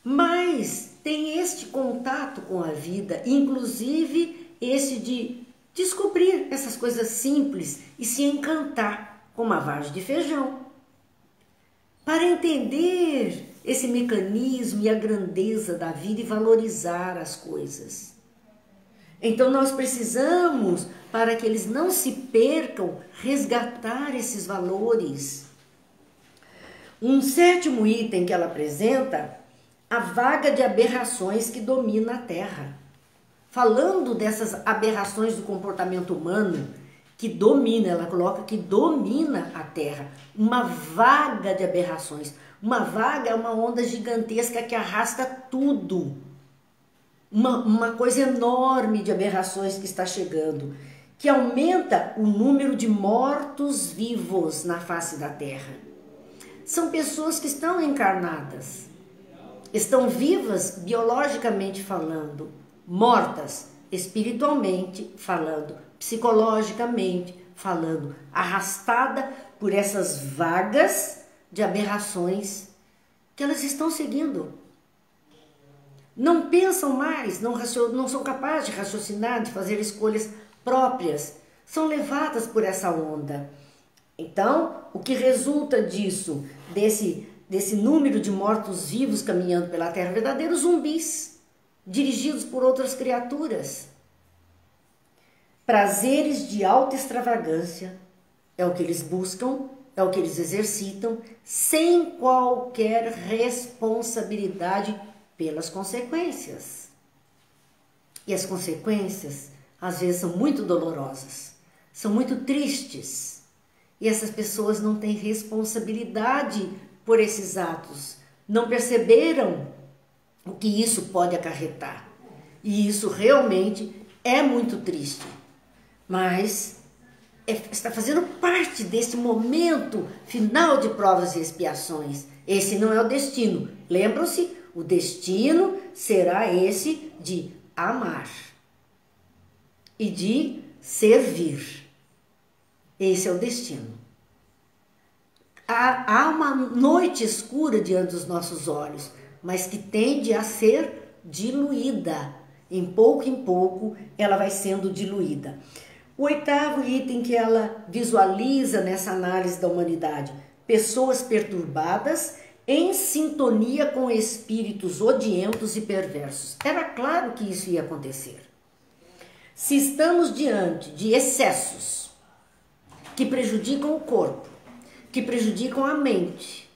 mas tem este contato com a vida, inclusive esse de descobrir essas coisas simples e se encantar com uma vagem de feijão. Para entender esse mecanismo e a grandeza da vida e valorizar as coisas. Então nós precisamos, para que eles não se percam, resgatar esses valores. Um sétimo item que ela apresenta, a vaga de aberrações que domina a Terra. Falando dessas aberrações do comportamento humano, que domina, ela coloca que domina a Terra. Uma vaga de aberrações. Uma vaga é uma onda gigantesca que arrasta tudo. Uma coisa enorme de aberrações que está chegando, que aumenta o número de mortos-vivos na face da Terra. São pessoas que estão encarnadas, estão vivas biologicamente falando, mortas espiritualmente falando, psicologicamente falando, arrastada por essas vagas de aberrações que elas estão seguindo. Não pensam mais, não são capazes de raciocinar, de fazer escolhas próprias, são levadas por essa onda. Então, o que resulta disso, desse número de mortos-vivos caminhando pela Terra, verdadeiros zumbis, dirigidos por outras criaturas. Prazeres de alta extravagância é o que eles buscam, é o que eles exercitam, sem qualquer responsabilidade pelas consequências. E as consequências, às vezes, são muito dolorosas, são muito tristes. E essas pessoas não têm responsabilidade por esses atos, não perceberam o que isso pode acarretar. E isso realmente é muito triste. Mas está fazendo parte desse momento final de provas e expiações. Esse não é o destino. Lembram-se? O destino será esse de amar e de servir. Esse é o destino. Há uma noite escura diante dos nossos olhos, mas que tende a ser diluída. Em pouco, ela vai sendo diluída. O 8º item que ela visualiza nessa análise da humanidade: pessoas perturbadas em sintonia com espíritos odientos e perversos. Era claro que isso ia acontecer. Se estamos diante de excessos que prejudicam o corpo, que prejudicam a mente,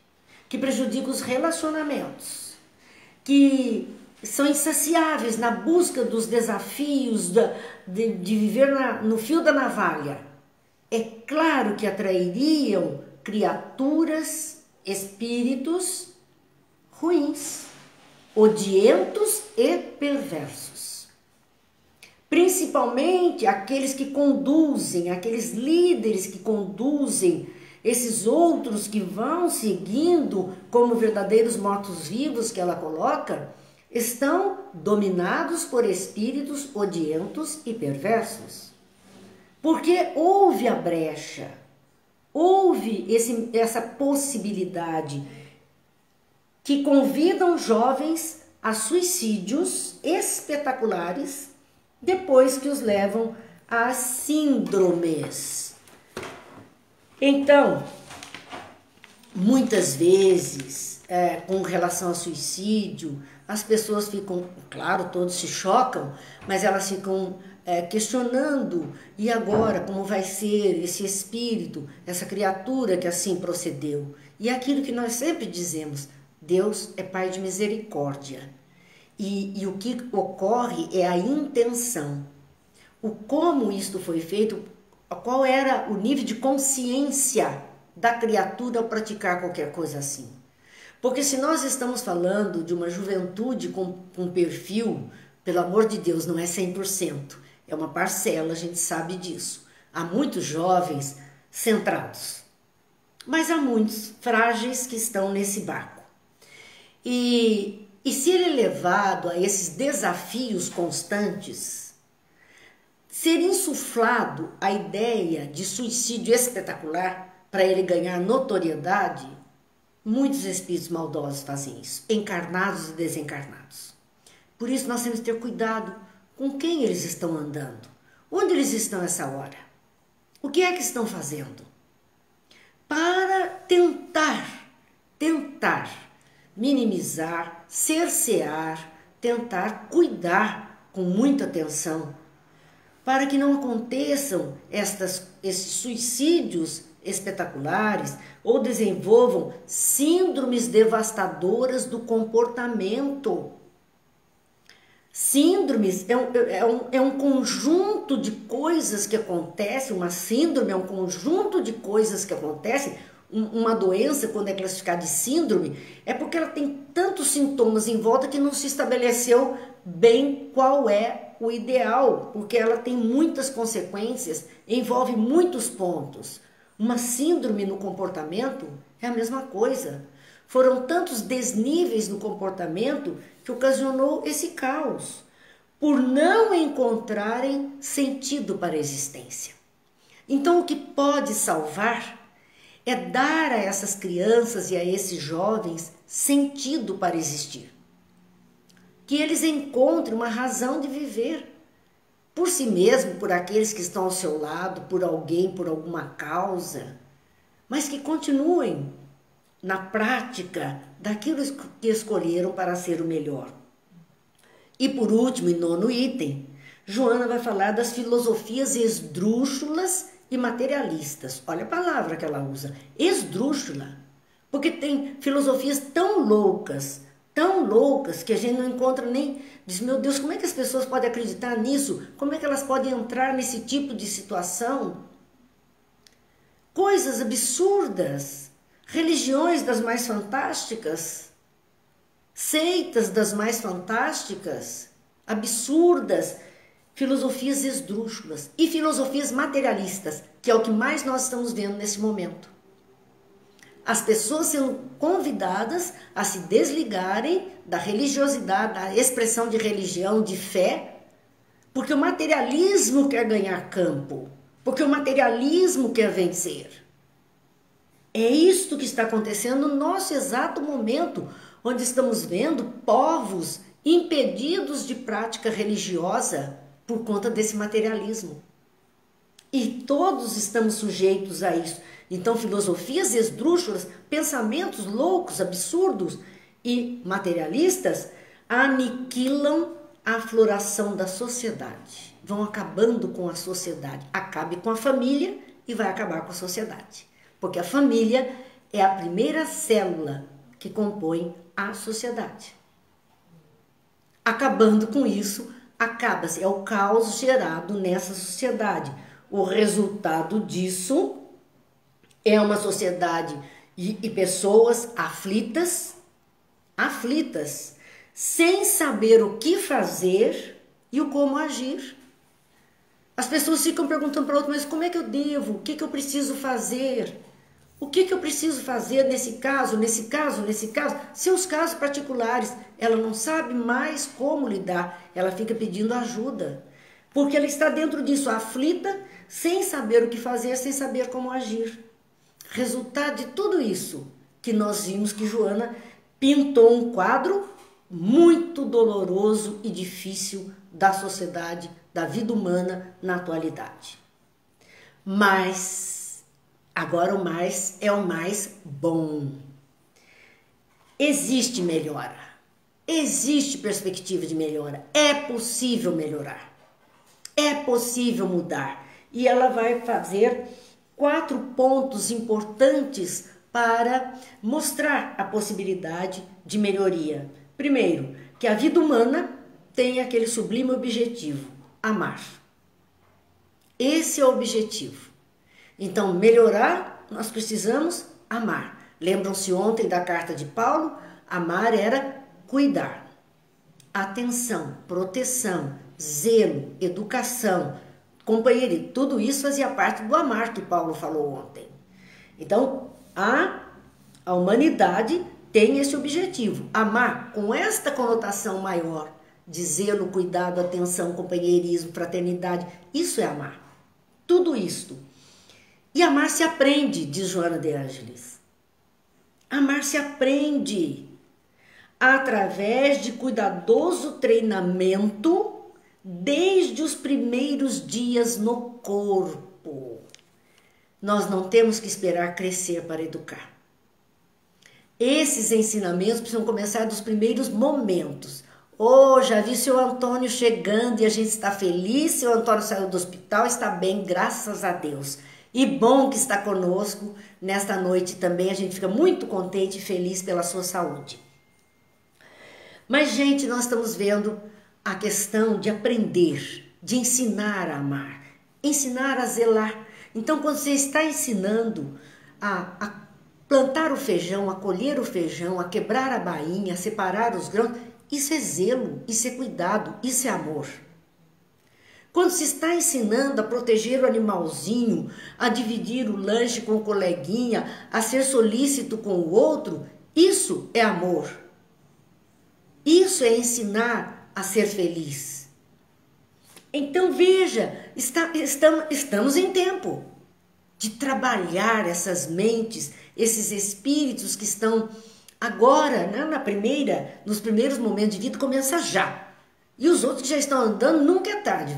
que prejudicam os relacionamentos, que são insaciáveis na busca dos desafios de viver no fio da navalha, é claro que atrairiam criaturas, espíritos ruins, odientos e perversos. Principalmente aqueles que conduzem, aqueles líderes que conduzem esses outros que vão seguindo como verdadeiros mortos-vivos que ela coloca, estão dominados por espíritos odientos e perversos. Porque houve a brecha, houve essa possibilidade que convidam jovens a suicídios espetaculares depois que os levam a síndromes. Então, muitas vezes, com relação ao suicídio, as pessoas ficam, claro, todos se chocam, mas elas ficam questionando, e agora como vai ser esse espírito, essa criatura que assim procedeu? E aquilo que nós sempre dizemos, Deus é Pai de misericórdia. E o que ocorre é a intenção. O como isto foi feito, qual era o nível de consciência da criatura ao praticar qualquer coisa assim. Porque se nós estamos falando de uma juventude com perfil, pelo amor de Deus, não é 100%, é uma parcela, a gente sabe disso. Há muitos jovens centrados, mas há muitos frágeis que estão nesse barco. E se ele é levado a esses desafios constantes, ser insuflado a ideia de suicídio espetacular para ele ganhar notoriedade, muitos espíritos maldosos fazem isso, encarnados e desencarnados. Por isso nós temos que ter cuidado com quem eles estão andando, onde eles estão essa hora, o que é que estão fazendo, para tentar minimizar, cercear, tentar cuidar com muita atenção, para que não aconteçam esses suicídios espetaculares ou desenvolvam síndromes devastadoras do comportamento. Síndromes é um conjunto de coisas que acontecem, uma síndrome é um conjunto de coisas que acontecem. Uma doença, quando é classificada de síndrome, é porque ela tem tantos sintomas em volta que não se estabeleceu bem qual é o ideal, porque ela tem muitas consequências, envolve muitos pontos. Uma síndrome no comportamento é a mesma coisa. Foram tantos desníveis no comportamento que ocasionou esse caos. por não encontrarem sentido para a existência. Então, o que pode salvar é dar a essas crianças e a esses jovens sentido para existir. Que eles encontrem uma razão de viver por si mesmo, por aqueles que estão ao seu lado, por alguém, por alguma causa, mas que continuem na prática daquilo que escolheram para ser o melhor. E por último, em 9º item, Joana vai falar das filosofias esdrúxulas e materialistas. Olha a palavra que ela usa, esdrúxula, porque tem filosofias tão loucas, que a gente não encontra nem... Diz, meu Deus, como é que as pessoas podem acreditar nisso? Como é que elas podem entrar nesse tipo de situação? Coisas absurdas, religiões das mais fantásticas, seitas das mais fantásticas, absurdas, filosofias esdrúxulas e filosofias materialistas, que é o que mais nós estamos vendo nesse momento. As pessoas sendo convidadas a se desligarem da religiosidade, da expressão de religião, de fé, porque o materialismo quer ganhar campo, porque o materialismo quer vencer. É isto que está acontecendo no nosso exato momento, onde estamos vendo povos impedidos de prática religiosa por conta desse materialismo. E todos estamos sujeitos a isso. Então, filosofias esdrúxulas, pensamentos loucos, absurdos e materialistas aniquilam a floração da sociedade. Vão acabando com a sociedade. Acabe com a família e vai acabar com a sociedade. Porque a família é a primeira célula que compõe a sociedade. Acabando com isso, acaba-se. É o caos gerado nessa sociedade. O resultado disso é uma sociedade e pessoas aflitas, sem saber o que fazer e o como agir. As pessoas ficam perguntando para outro, mas como é que eu devo? O que eu preciso fazer? O que eu preciso fazer nesse caso? Seus casos particulares, ela não sabe mais como lidar, ela fica pedindo ajuda, porque ela está dentro disso, aflita, sem saber o que fazer, sem saber como agir. Resultado de tudo isso que nós vimos que Joana pintou um quadro muito doloroso e difícil da sociedade, da vida humana na atualidade. Mas, agora o mais é o mais bom. Existe melhora, existe perspectiva de melhora, é possível melhorar, é possível mudar. E ela vai fazer 4 pontos importantes para mostrar a possibilidade de melhoria. Primeiro, que a vida humana tem aquele sublime objetivo, amar. Esse é o objetivo. Então, melhorar, nós precisamos amar. Lembram-se ontem da carta de Paulo? Amar era cuidar. Atenção, proteção, zelo, educação, companheirismo, tudo isso fazia parte do amar que Paulo falou ontem. Então, a humanidade tem esse objetivo, amar com esta conotação maior de zelo, cuidado, atenção, companheirismo, fraternidade. Isso é amar. Tudo isto. E amar se aprende, diz Joana de Ângeles. Amar se aprende através de cuidadoso treinamento desde os primeiros dias no corpo. Nós não temos que esperar crescer para educar. Esses ensinamentos precisam começar dos primeiros momentos. Já vi seu Antônio chegando e a gente está feliz. Seu Antônio saiu do hospital, está bem, graças a Deus. E bom que está conosco nesta noite também. A gente fica muito contente e feliz pela sua saúde. Mas, gente, nós estamos vendo a questão de aprender, de ensinar a amar, ensinar a zelar. Então, quando você está ensinando a plantar o feijão, a colher o feijão, a quebrar a bainha, a separar os grãos, isso é zelo, isso é cuidado, isso é amor. Quando se está ensinando a proteger o animalzinho, a dividir o lanche com o coleguinha, a ser solícito com o outro, isso é amor. Isso é ensinar a ser feliz. Então veja, estamos em tempo de trabalhar essas mentes, esses espíritos que estão agora, né, nos primeiros momentos de vida, começa já. E os outros que já estão andando, nunca é tarde.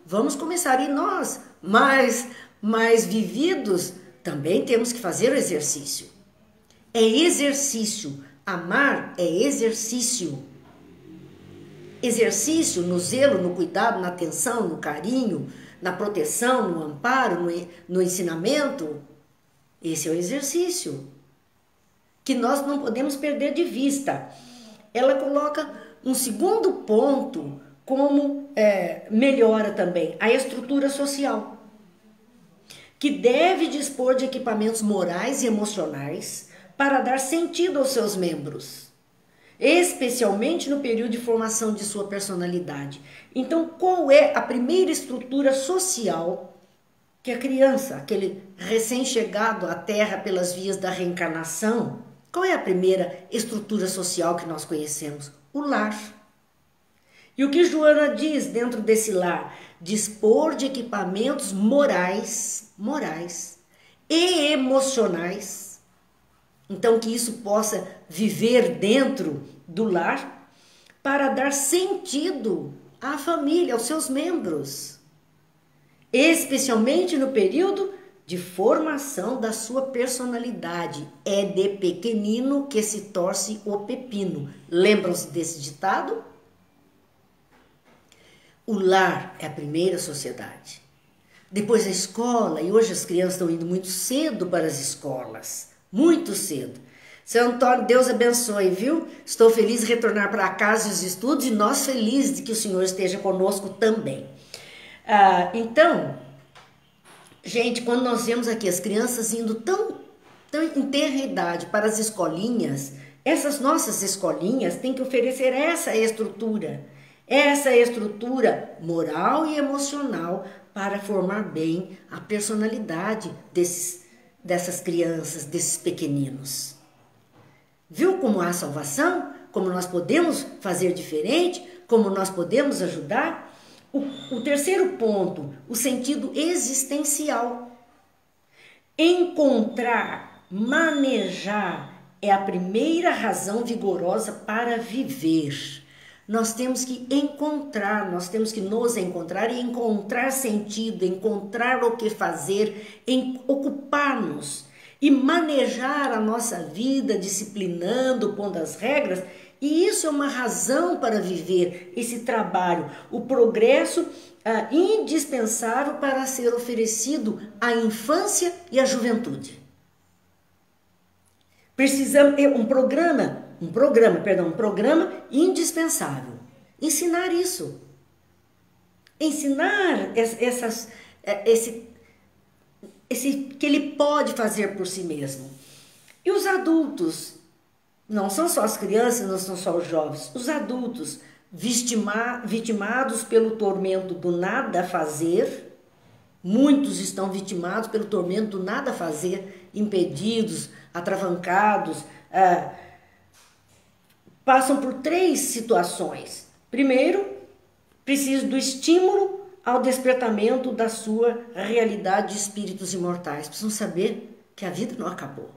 Vamos começar. E nós, mais vividos, também temos que fazer o exercício. É exercício. Amar é exercício. Exercício no zelo, no cuidado, na atenção, no carinho, na proteção, no amparo, no ensinamento. Esse é o exercício que nós não podemos perder de vista. Ela coloca um segundo ponto como melhora também a estrutura social, que deve dispor de equipamentos morais e emocionais para dar sentido aos seus membros, especialmente no período de formação de sua personalidade. Então, qual é a primeira estrutura social que a criança, aquele recém-chegado à Terra pelas vias da reencarnação, qual é a primeira estrutura social que nós conhecemos? O lar. E o que Joana diz dentro desse lar? Dispor de equipamentos morais e emocionais. Então, que isso possa viver dentro do lar para dar sentido à família, aos seus membros. Especialmente no período de formação da sua personalidade. É de pequenino que se torce o pepino. Lembram-se desse ditado? O lar é a primeira sociedade. Depois a escola, e hoje as crianças estão indo muito cedo para as escolas. Muito cedo. Seu Antônio, Deus abençoe, viu? Estou feliz de retornar para casa e os estudos e nós felizes de que o Senhor esteja conosco também. Então, gente, quando nós vemos aqui as crianças indo tão em tenra idade para as escolinhas, essas nossas escolinhas têm que oferecer essa estrutura moral e emocional para formar bem a personalidade dessas crianças, desses pequeninos. Viu como há salvação? Como nós podemos fazer diferente? Como nós podemos ajudar? O terceiro ponto, o sentido existencial. Encontrar, manejar é a primeira razão vigorosa para viver. Nós temos que encontrar, nós temos que nos encontrar e encontrar sentido, encontrar o que fazer, ocupar-nos e manejar a nossa vida, disciplinando, pondo as regras. E isso é uma razão para viver esse trabalho, o progresso indispensável para ser oferecido à infância e à juventude. Precisamos um programa indispensável. Ensinar isso. Ensinar esse que ele pode fazer por si mesmo. E os adultos, não são só as crianças, não são só os jovens, os adultos vitimados pelo tormento do nada fazer, muitos estão vitimados pelo tormento do nada fazer, impedidos, atravancados, passam por 3 situações. Primeiro, precisam do estímulo ao despertamento da sua realidade de espíritos imortais. Precisam saber que a vida não acabou.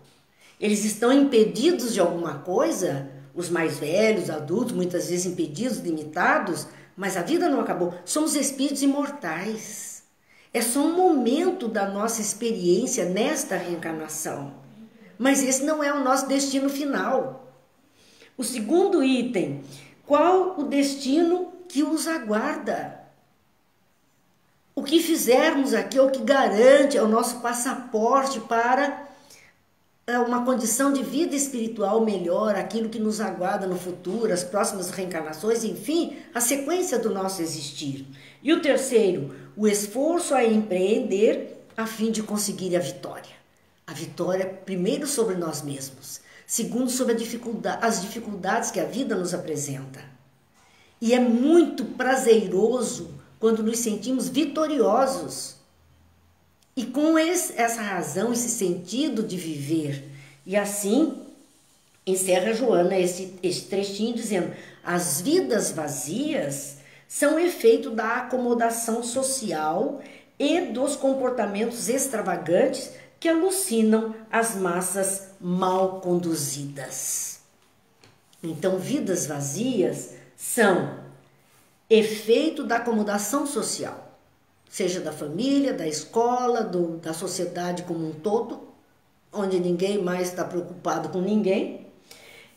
Eles estão impedidos de alguma coisa, os mais velhos, adultos, muitas vezes impedidos, limitados, mas a vida não acabou. Somos espíritos imortais. É só um momento da nossa experiência nesta reencarnação. Mas esse não é o nosso destino final. O segundo item, qual o destino que os aguarda? O que fizermos aqui é o que garante, é o nosso passaporte para uma condição de vida espiritual melhor, aquilo que nos aguarda no futuro, as próximas reencarnações, enfim, a sequência do nosso existir. E o terceiro, o esforço a empreender a fim de conseguir a vitória. A vitória, primeiro, sobre nós mesmos, segundo, sobre as dificuldades que a vida nos apresenta. E é muito prazeroso quando nos sentimos vitoriosos. E com essa razão, esse sentido de viver. E assim, encerra Joana esse trechinho dizendo: as vidas vazias são efeito da acomodação social e dos comportamentos extravagantes que alucinam as massas mal conduzidas. Então, vidas vazias são efeito da acomodação social, seja da família, da escola, da sociedade como um todo, onde ninguém mais está preocupado com ninguém,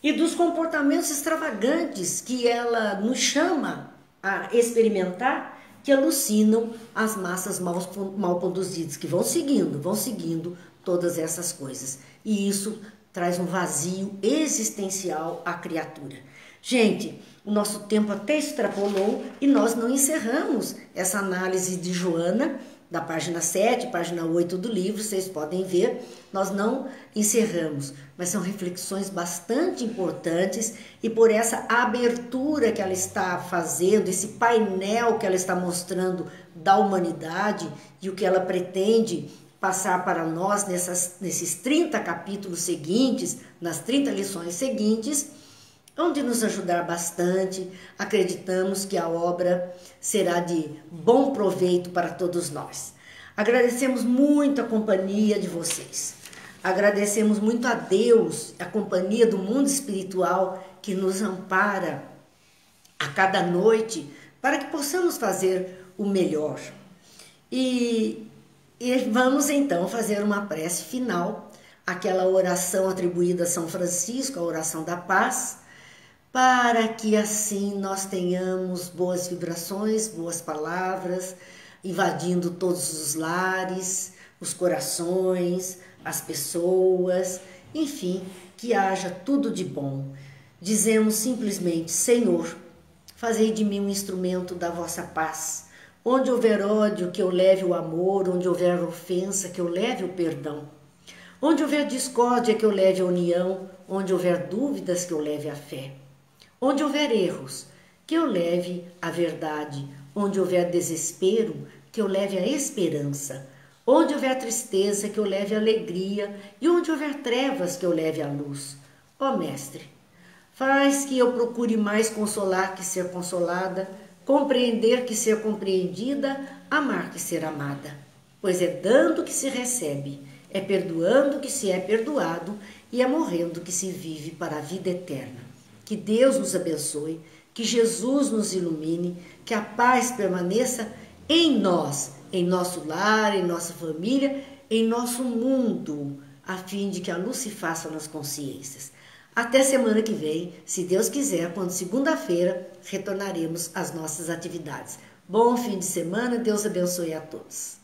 e dos comportamentos extravagantes que ela nos chama a experimentar, que alucinam as massas mal conduzidas, que vão seguindo todas essas coisas. E isso traz um vazio existencial à criatura. Gente, o nosso tempo até extrapolou e nós não encerramos essa análise de Joana, da página 7, página 8 do livro, vocês podem ver, nós não encerramos, mas são reflexões bastante importantes e por essa abertura que ela está fazendo, esse painel que ela está mostrando da humanidade e o que ela pretende passar para nós nesses 30 capítulos seguintes, nas 30 lições seguintes, onde nos ajudar bastante. Acreditamos que a obra será de bom proveito para todos nós. Agradecemos muito a companhia de vocês. Agradecemos muito a Deus, a companhia do mundo espiritual que nos ampara a cada noite para que possamos fazer o melhor. E vamos então fazer uma prece final, aquela oração atribuída a São Francisco, a oração da paz, para que assim nós tenhamos boas vibrações, boas palavras, invadindo todos os lares, os corações, as pessoas, enfim, que haja tudo de bom. Dizemos simplesmente: Senhor, fazei de mim um instrumento da vossa paz. Onde houver ódio, que eu leve o amor, onde houver ofensa, que eu leve o perdão. Onde houver discórdia, que eu leve a união, onde houver dúvidas, que eu leve a fé. Onde houver erros, que eu leve a verdade. Onde houver desespero, que eu leve a esperança. Onde houver tristeza, que eu leve a alegria. E onde houver trevas, que eu leve a luz. Ó Mestre, faz que eu procure mais consolar que ser consolada, compreender que ser compreendida, amar que ser amada. Pois é dando que se recebe, é perdoando que se é perdoado e é morrendo que se vive para a vida eterna. Que Deus nos abençoe, que Jesus nos ilumine, que a paz permaneça em nós, em nosso lar, em nossa família, em nosso mundo, a fim de que a luz se faça nas consciências. Até semana que vem, se Deus quiser, quando segunda-feira retornaremos às nossas atividades. Bom fim de semana, Deus abençoe a todos.